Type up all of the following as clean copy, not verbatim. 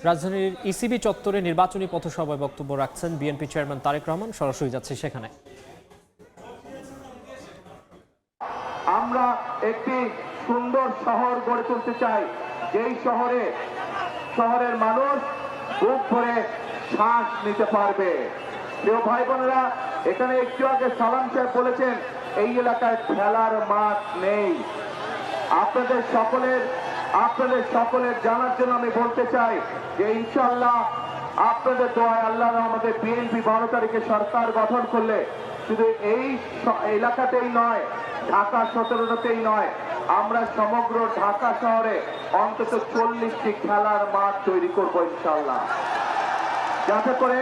রাজধানীর ইসিবি চত্বরে নির্বাচনী পথসভায় বক্তব্য রাখছেন বিএনপি চেয়ারম্যান তারেক রহমান। সরাসরি যাচ্ছে সেখানে। আমরা একটি সুন্দর শহর গড়ে তুলতে চাই, যেই শহরের মানুষ বুক ভরে শ্বাস নিতে পারবে। প্রিয় ভাই বোনেরা, এখানে একটু আগে সালাম সাহেব বলেছেন এই এলাকায় খেলার মাঠ নেই। আপনাদের সকলের জানার জন্য আমি বলতে চাই যে ইনশাআল্লাহ আপনাদের দোয়ায় আল্লাহ রহমতে বিএনপি 12 তারিখে সরকার গঠন করলে শুধু এই এলাকাতেই নয়, ঢাকা 17টাতেই নয়, আমরা সমগ্র ঢাকা শহরে অন্তত 40টি খেলার মাঠ তৈরি করব ইনশাআল্লাহ, যাতে করে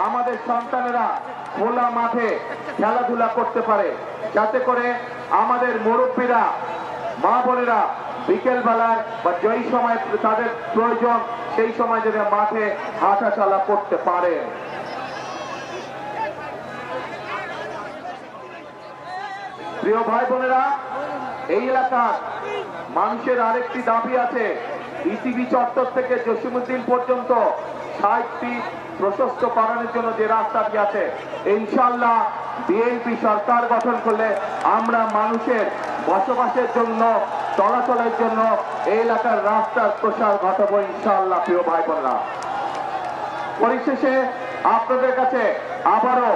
আমাদের সন্তানেরা খোলা মাঠে খেলাধুলা করতে পারে, যাতে করে আমাদের মুরব্বীরা, মা বোনেরা বিকেল বেলায় বা যেই সময় তাদের প্রয়োজন সেই সময় যেন মাঠে হাঁটা চলা করতে পারে। প্রিয় ভাই বোনেরা, এই এলাকার মানুষের আরেকটি দাবি আছে। ইসিবি চত্বর থেকে জসিমউদ্দিন পর্যন্ত 60 ফিট প্রশস্ত করানোর জন্য যে রাস্তাটি আছে, ইনশাআল্লাহ বিএনপি সরকার গঠন করলে আমরা মানুষের বসবাসের জন্য, চলাচলের জন্য এই এলাকার রাস্তার প্রসার ঘটাবো ইনশাআল্লাহ। প্রিয় ভাই বোনেরা, পরিশেষে আপনাদের কাছে আবারও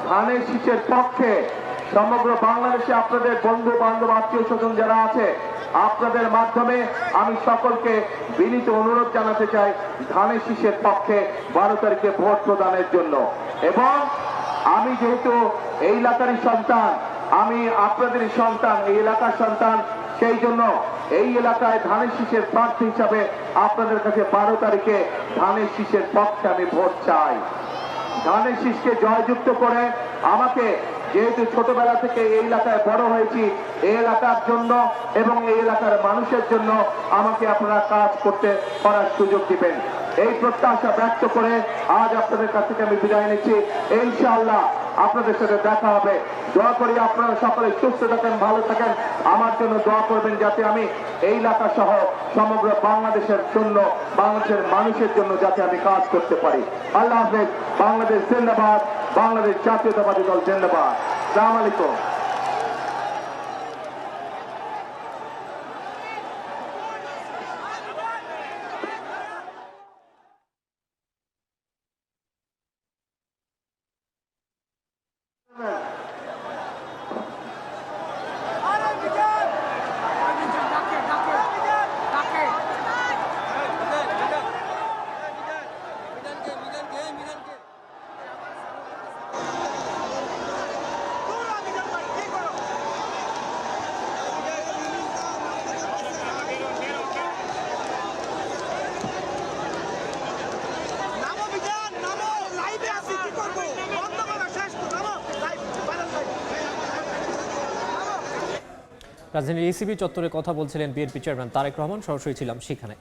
ধানের শীষের পক্ষে সমগ্র বাংলাদেশে আপনাদের বন্ধু বান্ধব আত্মীয় স্বজন যারা আছে, আপনাদের মাধ্যমে আমি সকলকে বিনীত অনুরোধ জানাতে চাই ধানের শীষের পক্ষে 12 তারিখে ভোট প্রদানের জন্য। এবং আমি যেহেতু এই এলাকারই সন্তান, আমি আপনাদেরই সন্তান, এই এলাকার সন্তান, সেই জন্য এই এলাকায় ধানের শীষের প্রার্থী হিসাবে আপনাদের কাছে 12 তারিখে ধানের শীষের পক্ষে আমি ভোট চাই। ধানের শীষকে জয়যুক্ত করে আমাকে, যেহেতু ছোটবেলা থেকে এই এলাকায় বড় হয়েছি, এই এলাকার জন্য এবং এই এলাকার মানুষের জন্য আমাকে আপনারা কাজ করার সুযোগ দিবেন, এই প্রত্যাশা ব্যক্ত করে আজ আপনাদের কাছ থেকে আমি বিদায় নিচ্ছি। ইনশাআল্লাহ আপনাদের সাথে দেখা হবে। দোয়া করি আপনারা সকলে সুস্থ থাকেন, ভালো থাকেন। আমার জন্য দোয়া করবেন যাতে আমি এই এলাকা সহ সমগ্র বাংলাদেশের জন্য, বাংলাদেশের মানুষের জন্য যাতে আমি কাজ করতে পারি। আল্লাহ হাফেজ। বাংলাদেশ জিন্দাবাদ। বাংলাদেশ জাতীয়তাবাদী দল জিন্দাবাদ। আসসালামু আলাইকুম। রাজধানীর ইসিবি চত্বরে কথা বলছিলেন বিএনপি চেয়ারম্যান তারেক রহমান। সরাসরি ছিলাম সেখানে।